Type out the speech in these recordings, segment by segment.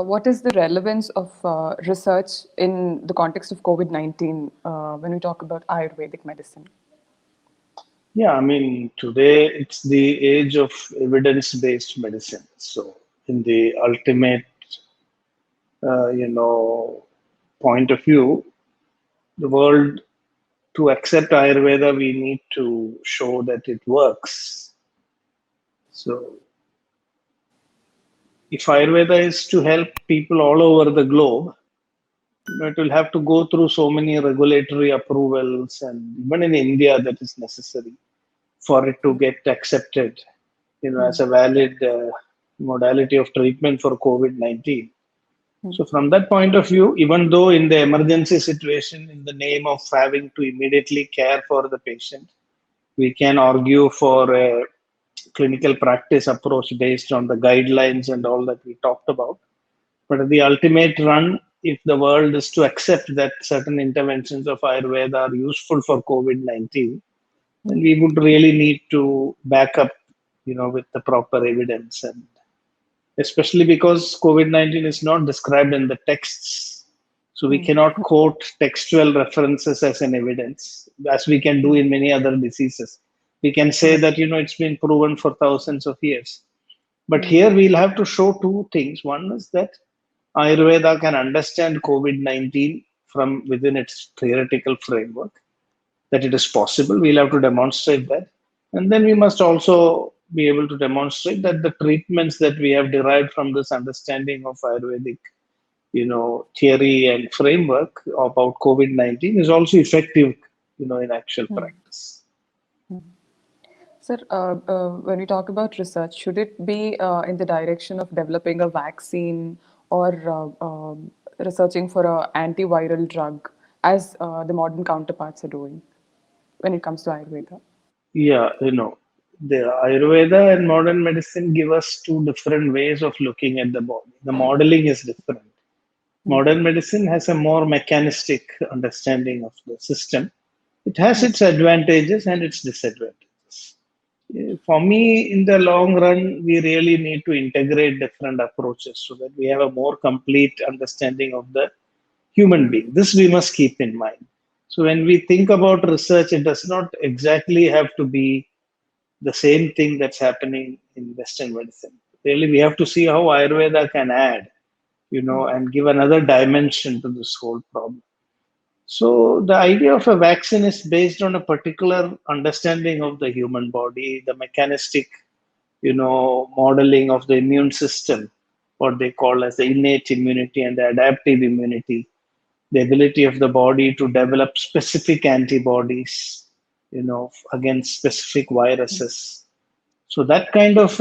what is the relevance of research in the context of COVID-19 when we talk about Ayurvedic medicine? Yeah, I mean, today it's the age of evidence-based medicine. So, in the ultimate, point of view, the world to accept Ayurveda, we need to show that it works. So, if Ayurveda is to help people all over the globe, it will have to go through so many regulatory approvals, and even in India, that is necessary for it to get accepted, as a valid modality of treatment for COVID-19. So, from that point of view, even though in the emergency situation, in the name of having to immediately care for the patient, we can argue for a clinical practice approach based on the guidelines and all that we talked about. But at the ultimate run, if the world is to accept that certain interventions of Ayurveda are useful for COVID-19, then we would really need to back up, with the proper evidence, and especially because COVID-19 is not described in the texts. So we cannot quote textual references as an evidence, as we can do in many other diseases. We can say that, it's been proven for thousands of years. But here we'll have to show two things. One is that Ayurveda can understand COVID-19 from within its theoretical framework, that it is possible. We'll have to demonstrate that. And then we must also be able to demonstrate that the treatments that we have derived from this understanding of Ayurvedic, theory and framework about COVID-19 is also effective, in actual practice. Sir, when we talk about research, should it be in the direction of developing a vaccine or researching for an antiviral drug as the modern counterparts are doing when it comes to Ayurveda? Yeah, the Ayurveda and modern medicine give us two different ways of looking at the body. The modeling is different. Modern medicine has a more mechanistic understanding of the system. It has its advantages and its disadvantages. For me, in the long run, we really need to integrate different approaches so that we have a more complete understanding of the human being. This we must keep in mind. So when we think about research, it does not exactly have to be the same thing that's happening in Western medicine. Really, we have to see how Ayurveda can add, and give another dimension to this whole problem. So the idea of a vaccine is based on a particular understanding of the human body, the mechanistic, modeling of the immune system, what they call as the innate immunity and the adaptive immunity, the ability of the body to develop specific antibodies, against specific viruses. So that kind of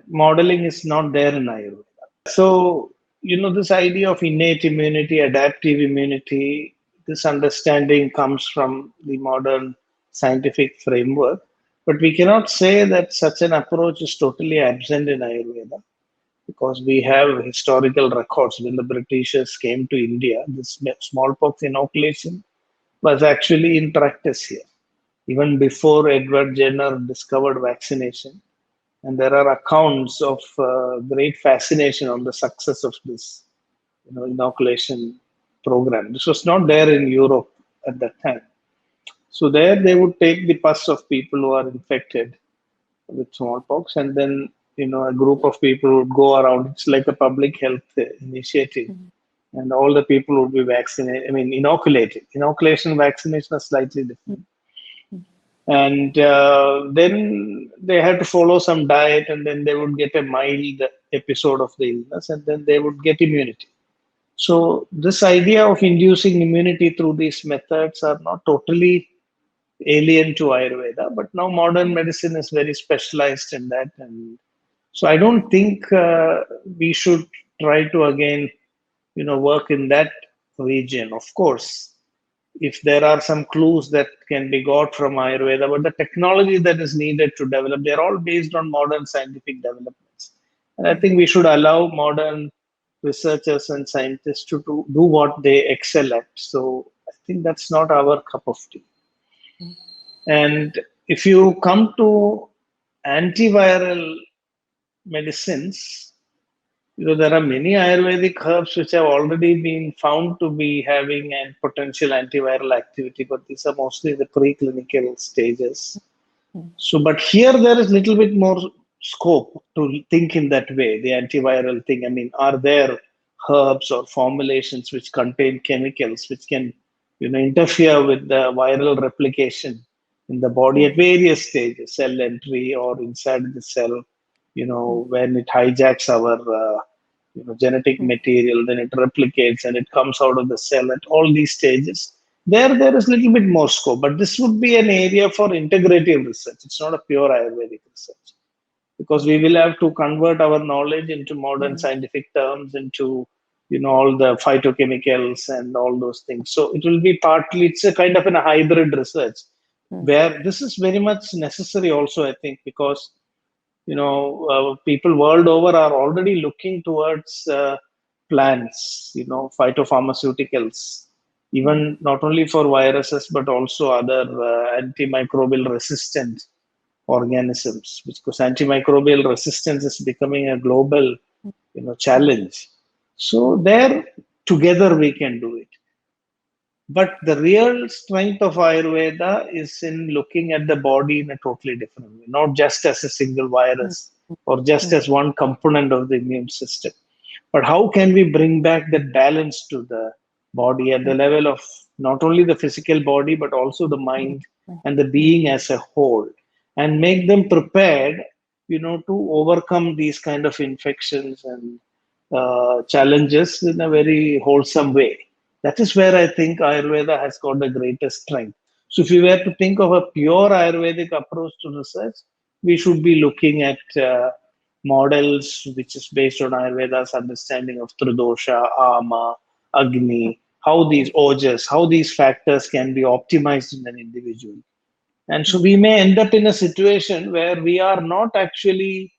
modeling is not there in Ayurveda. So, this idea of innate immunity, adaptive immunity, this understanding comes from the modern scientific framework. But we cannot say that such an approach is totally absent in Ayurveda, because we have historical records. When the Britishers came to India, this smallpox inoculation was actually in practice here, even before Edward Jenner discovered vaccination. And there are accounts of great fascination on the success of this, inoculation program. This was not there in Europe at that time. So there they would take the pus of people who are infected with smallpox, and then a group of people would go around. It's like a public health initiative, and all the people would be vaccinated. I mean, inoculated. Inoculation and vaccination are slightly different. And then they had to follow some diet, and then they would get a mild episode of the illness, and then they would get immunity. So this idea of inducing immunity through these methods are not totally alien to Ayurveda, but now modern medicine is very specialized in that. And so I don't think we should try to again, work in that region. Of course, if there are some clues that can be got from Ayurveda, but the technology that is needed to develop, they're all based on modern scientific developments. And I think we should allow modern researchers and scientists to do what they excel at. So I think that's not our cup of tea. And if you come to antiviral medicines, There are many Ayurvedic herbs which have already been found to be having a potential antiviral activity, but these are mostly the preclinical stages. Mm, So, but here there is little bit more scope to think in that way, the antiviral thing. I mean, are there herbs or formulations which contain chemicals which can, interfere with the viral replication in the body at mm, various stages, cell entry or inside the cell, mm, when it hijacks our, genetic mm, material, then it replicates and it comes out of the cell at all these stages. There is a little bit more scope, but this would be an area for integrative research. It's not a pure Ayurvedic research because we will have to convert our knowledge into modern mm, scientific terms, into all the phytochemicals and all those things. So it will be partly, it's a kind of a hybrid research mm, where this is very much necessary also, I think, because people world over are already looking towards plants, phytopharmaceuticals, mm, even not only for viruses but also other antimicrobial resistant organisms, because antimicrobial resistance is becoming a global, mm, challenge. So mm, there, together we can do it. But the real strength of Ayurveda is in looking at the body in a totally different way, not just as a single mm, virus or just mm, as one component of the immune system. But how can we bring back that balance to the body at the mm, level of not only the physical body, but also the mm, mind mm, and the mm, being as a whole, and make them prepared, to overcome these kind of infections and challenges in a very wholesome way. That is where I think Ayurveda has got the greatest strength. So, if you were to think of a pure Ayurvedic approach to research, we should be looking at models which is based on Ayurveda's understanding of Tridosha, Ama, Agni, how these ojas, how these factors can be optimized in an individual. And so mm, we may end up in a situation where we are not actually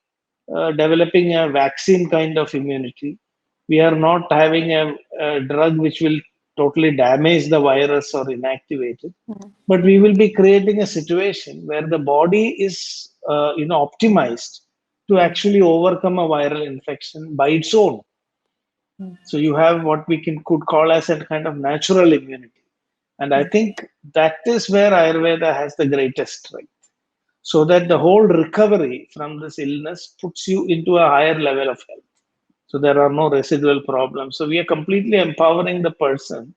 developing a vaccine kind of immunity. We are not having a drug which will totally damage the virus or inactivate it, mm, but we mm, will be creating a situation where the body is, optimized to mm, actually overcome a viral infection by its own. mm, So you have what we could call as a kind of natural immunity. And I mm, think that is where Ayurveda has the greatest strength. So that the mm, whole recovery from this illness puts you into a higher level of health. So there are no residual problems. So we are completely empowering the person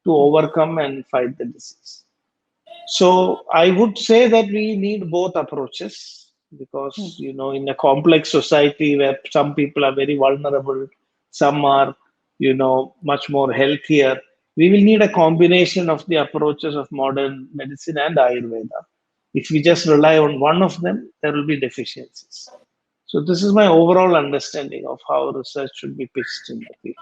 to mm, overcome and fight the disease. So I would say that we need both approaches because, mm, in a complex society where some people are very vulnerable, some are, much more healthier, we will need a combination of the approaches of modern medicine and Ayurveda. If we just mm. rely on one of them, there will be deficiencies. So this is my overall understanding of how research should be pitched in the field.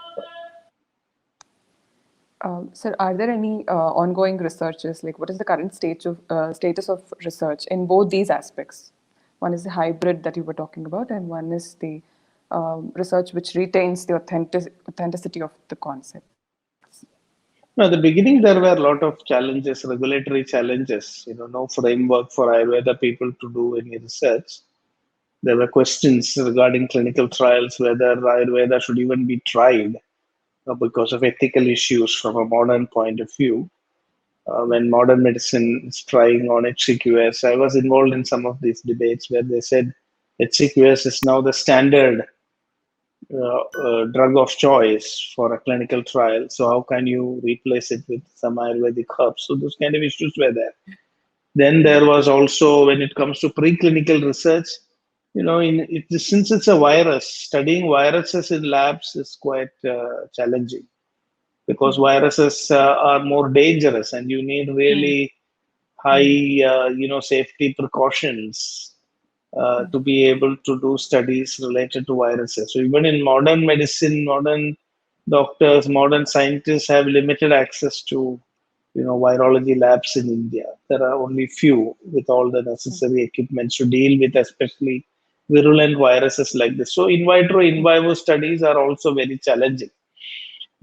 Sir, are there any ongoing researches? Like, what is the current status of research in both these aspects? One is the hybrid that you were talking about, and one is the research which retains the authenticity of the concept. No, at the beginning, there were a lot of challenges, regulatory challenges, no framework for Ayurveda people to do any research. There were questions regarding clinical trials, whether Ayurveda should even be tried because of ethical issues from a modern point of view. When modern medicine is trying on HCQS, I was involved in some of these debates where they said HCQS is now the standard drug of choice for a clinical trial. So how can you replace it with some Ayurvedic herbs? So those kind of issues were there. Then there was also when it comes to preclinical research, since it's a virus, studying viruses in labs is quite challenging because Mm, viruses are more dangerous and you need mm, really mm, high, safety precautions mm, to be able to do studies related to viruses. So even in modern medicine, modern doctors, modern scientists have limited access to, virology labs in India. There are only few with all the mm, necessary equipments to deal with, especially virulent viruses like this. So in vitro, in mm, vivo studies are also very challenging.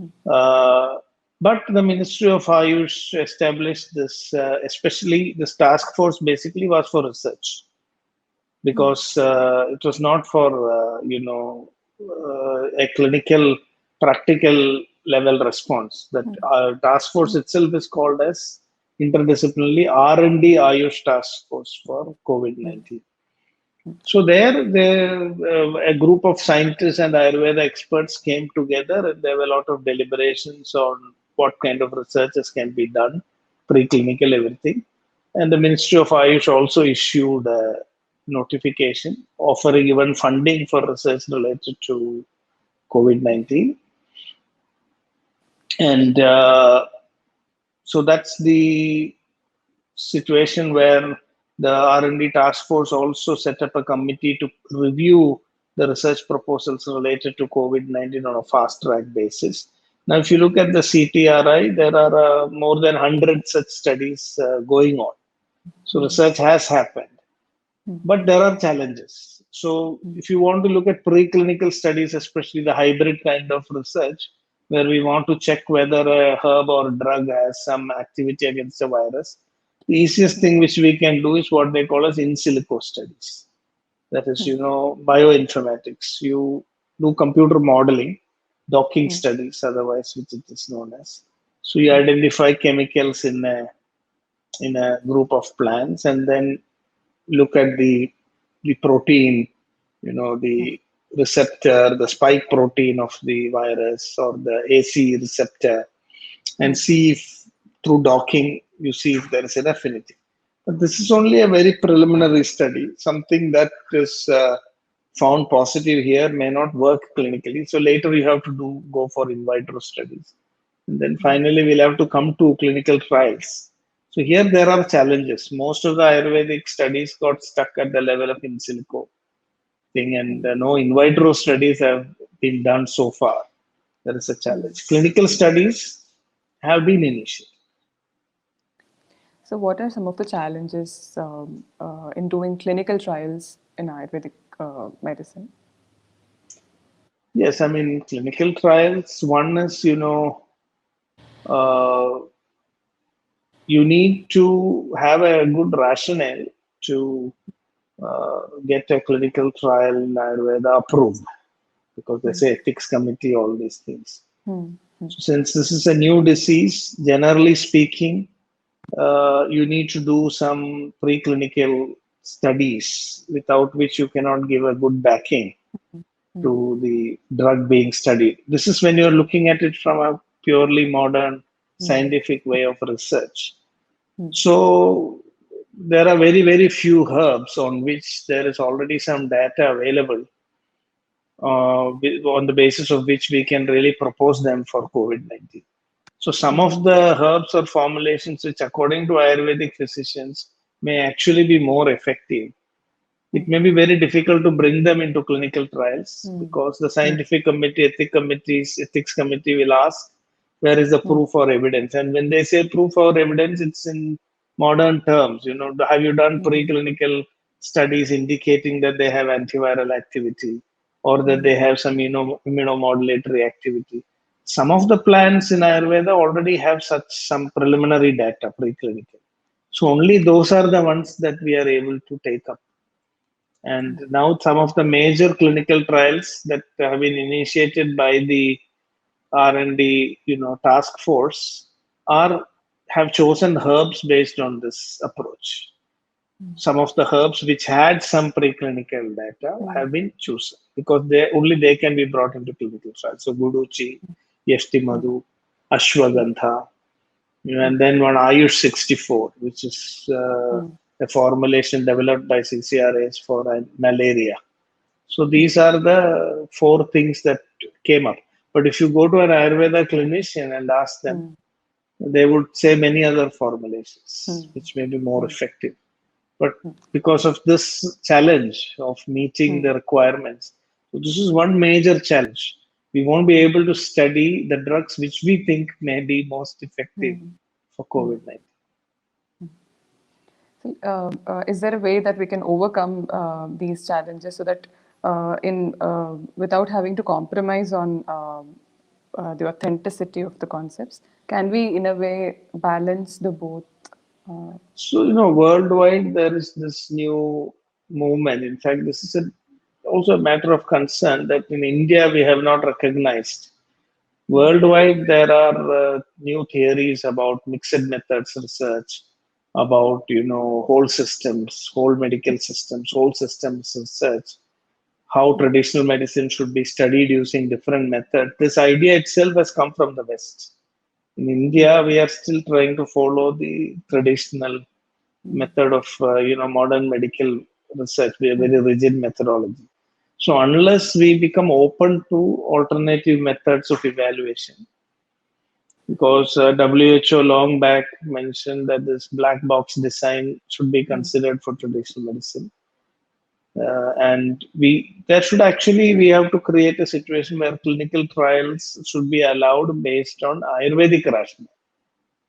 mm, Uh, but the Ministry of Ayush established this, especially this task force basically was for research mm, because it was not for a clinical, practical level response. That task force itself is called as interdisciplinary R&D Ayush Task Force for COVID-19. So a group of scientists and Ayurveda experts came together, and there were a lot of deliberations on what kind of researches can be done, preclinical, everything. And the Ministry of Ayush also issued a notification offering even funding for research related to COVID-19. And so that's the situation where the R&D task force also set up a committee to review the research proposals related to COVID-19 on a fast track basis. Now, if you look at the CTRI, there are more than 100 such studies going on. So research has happened. But there are challenges. So, if you want to look at preclinical studies, especially the hybrid kind of research, where we want to check whether a herb or drug has some activity against a virus, the easiest thing which we can do is what they call as in silico studies. That is, bioinformatics. You do computer modeling, docking studies, otherwise, which it is known as. So, you identify chemicals in a group of plants, and then look at the protein, the receptor, the spike protein of the virus or the AC receptor, and see if through docking you see if there is an affinity. But this is only a very preliminary study. Something that is found positive here may not work clinically. So later you have to go for in vitro studies. And then finally, we'll have to come to clinical trials. So here there are challenges. Most of the Ayurvedic studies got stuck at the level of in silico thing, and no in vitro studies have been done so far. There is a challenge. Clinical studies have been initiated. So, what are some of the challenges in doing clinical trials in Ayurvedic medicine? Yes, I mean, clinical trials, one is, uh, you need to have a good rationale to get a clinical trial in Ayurveda approved, because they say ethics committee, all these things. So since this is a new disease, generally speaking, you need to do some preclinical studies without which you cannot give a good backing to the drug being studied. This is when you're looking at it from a purely modern scientific way of research. So there are very, very few herbs on which there is already some data available on the basis of which we can really propose them for COVID-19. So some of the herbs or formulations which according to Ayurvedic physicians may actually be more effective, it may be very difficult to bring them into clinical trials because the scientific committee, ethics committee will ask, where is the proof or evidence? And when they say proof or evidence, it's in modern terms. Have you done preclinical studies indicating that they have antiviral activity or that they have some immunomodulatory activity? Some of the plants in Ayurveda already have such some preliminary data preclinical. So only those are the ones that we are able to take up. And now some of the major clinical trials that have been initiated by the R&D, task force have chosen herbs based on this approach. Some of the herbs which had some preclinical data have been chosen because they can be brought into clinical trials. So Guduchi, Yashti Madhu, Ashwagandha, and then one Ayush 64, which is a formulation developed by CCRAs for malaria. So these are the four things that came up. But if you go to an Ayurveda clinician and ask them, they would say many other formulations, which may be more effective. But because of this challenge of meeting the requirements, so this is one major challenge. We won't be able to study the drugs which we think may be most effective for COVID-19. So, is there a way that we can overcome these challenges so that in without having to compromise on the authenticity of the concepts, can we in a way balance the both? Uh, So, worldwide there is this new movement. In fact, this is also a matter of concern that in India we have not recognized. Worldwide, there are new theories about mixed methods research, about whole systems, whole medical systems, whole systems research, how traditional medicine should be studied using different methods. This idea itself has come from the West. In India, we are still trying to follow the traditional method of modern medical research. We have very rigid methodology. So unless we become open to alternative methods of evaluation, because WHO long back mentioned that this black box design should be considered for traditional medicine. And there should actually we have to create a situation where clinical trials should be allowed based on Ayurvedic rationale.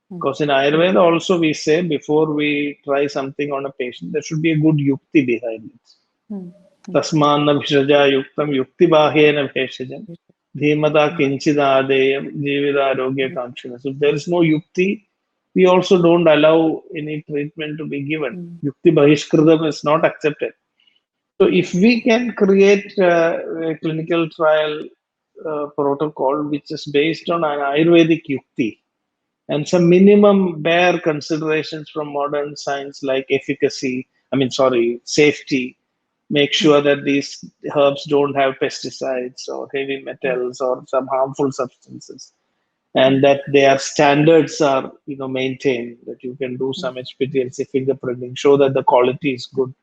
Because in Ayurveda also we say before we try something on a patient, there should be a good yukti behind it. Tasmanna vishaja yuktam yukti bahyena bheshajam dhimata kinchidadeyam jivida arogya kanchana. So if there is no yukti, we also don't allow any treatment to be given. Yukti bahishkritam is not accepted. So if we can create a clinical trial protocol which is based on an Ayurvedic yukti and some minimum bare considerations from modern science like efficacy, safety, make sure that these herbs don't have pesticides or heavy metals or some harmful substances, and that their standards are maintained, that you can do some HPLC fingerprinting, show that the quality is good.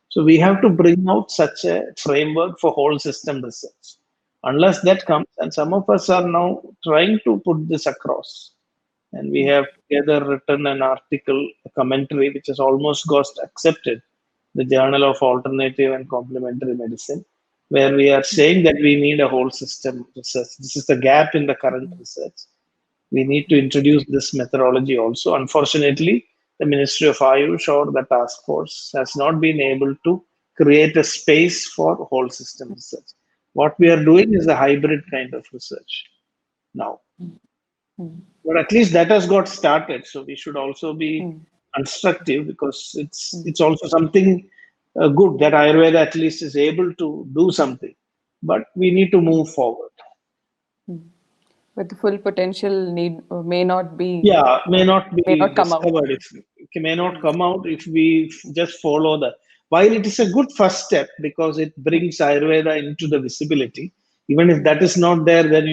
So we have to bring out such a framework for whole system research. Unless that comes, and some of us are now trying to put this across, and we have together written an article, a commentary, which has almost got accepted, the Journal of Alternative and Complementary Medicine, where we are saying that we need a whole system research. This is the gap in the current research. We need to introduce this methodology also. Unfortunately, the Ministry of Ayush or the task force has not been able to create a space for whole system research. What we are doing is a hybrid kind of research now. But at least that has got started. So we should also be constructive, because it's also something good that Ayurveda at least is able to do something. But we need to move forward. But the full potential need may not be Yeah, may not may be not come out. discovered if it may not come out if we just follow the. While it is a good first step because it brings Ayurveda into the visibility, even if that is not there, then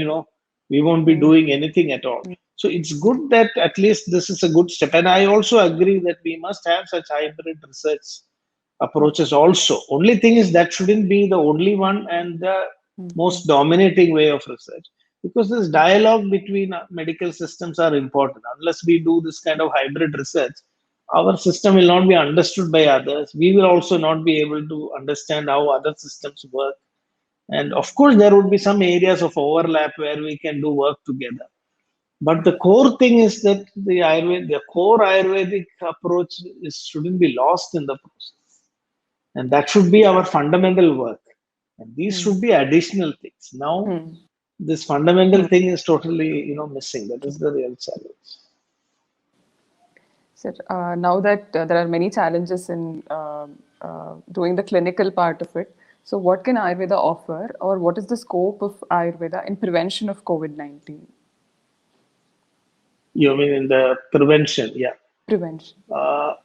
we won't be doing anything at all. So it's good that at least this is a good step. And I also agree that we must have such hybrid research approaches also. Only thing is that shouldn't be the only one and the most dominating way of research, because this dialogue between medical systems are important. Unless we do this kind of hybrid research, our system will not be understood by others. We will also not be able to understand how other systems work. And of course, there would be some areas of overlap where we can do work together. But the core thing is that the core Ayurvedic approach shouldn't be lost in the process. And that should be our fundamental work. And these should be additional things. Now, this fundamental thing is totally, missing. That is the real challenge. Sir, now that there are many challenges in doing the clinical part of it, so what can Ayurveda offer, or what is the scope of Ayurveda in prevention of COVID-19? You mean in the prevention? Yeah. Prevention.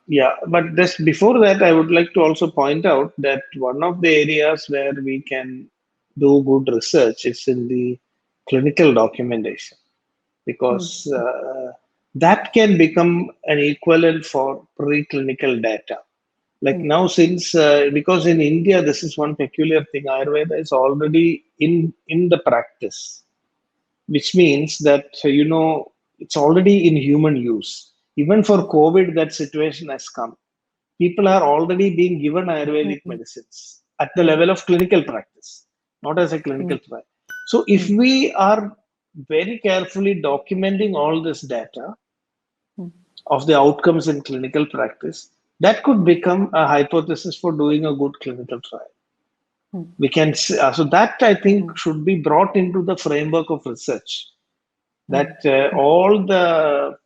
Yeah, but just before that, I would like to also point out that one of the areas where we can do good research is in the clinical documentation, because that can become an equivalent for preclinical data. Like now, since because in India, this is one peculiar thing, Ayurveda is already in the practice, which means that it's already in human use. Even for COVID, that situation has come. People are already being given Ayurvedic medicines at the level of clinical practice, not as a clinical trial. So if we are very carefully documenting all this data of the outcomes in clinical practice, that could become a hypothesis for doing a good clinical trial. We can so that I think should be brought into the framework of research, that all the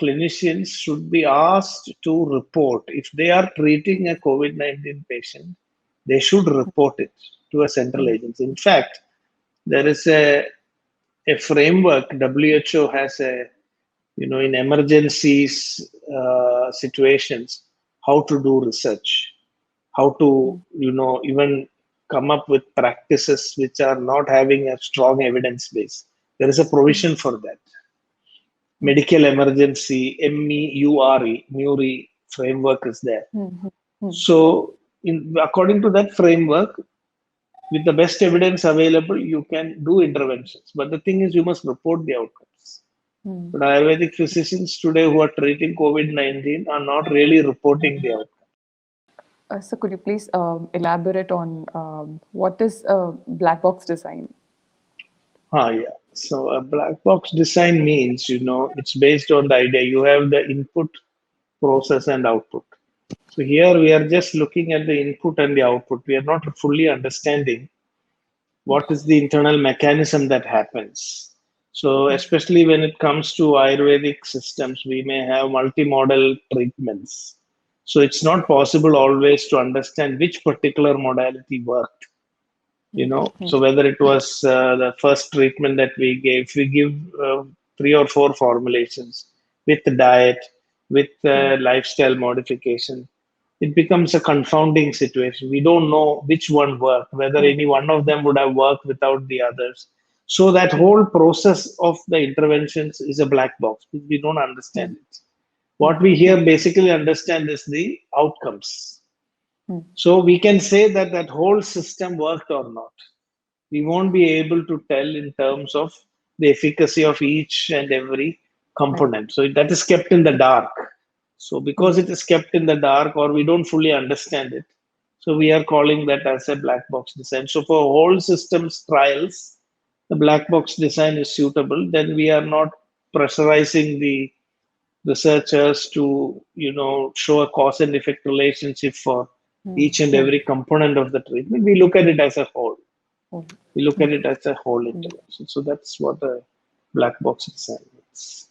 clinicians should be asked to report if they are treating a COVID-19 patient. They should report it. to a central agency. In fact, there is a framework. WHO has a, in emergencies situations, how to do research, how to, even come up with practices which are not having a strong evidence base. There is a provision for that. Medical emergency, MEURE framework is there. So, according to that framework, with the best evidence available, you can do interventions. But the thing is, you must report the outcomes. But Ayurvedic physicians today who are treating COVID-19 are not really reporting the outcome. So could you please elaborate on what is black box design? Yeah. So a black box design means, it's based on the idea you have the input, process, and output. So here we are just looking at the input and the output. We are not fully understanding what is the internal mechanism that happens. So especially when it comes to Ayurvedic systems, we may have multimodal treatments. So it's not possible always to understand which particular modality worked. So whether it was the first treatment that we gave, if we give 3 or 4 formulations with diet, with lifestyle modification, it becomes a confounding situation. We don't know which one worked, whether any one of them would have worked without the others. So that whole process of the interventions is a black box. We don't understand it. What we here basically understand is the outcomes. So we can say that that whole system worked or not. We won't be able to tell in terms of the efficacy of each and every component. So that is kept in the dark. So because it is kept in the dark or we don't fully understand it, so we are calling that as a black box design. So for whole systems trials, the black box design is suitable. Then we are not pressurizing the researchers to, show a cause and effect relationship for each and every component of the treatment. We look at it as a whole. We look at it as a whole intervention. So that's what a black box design is.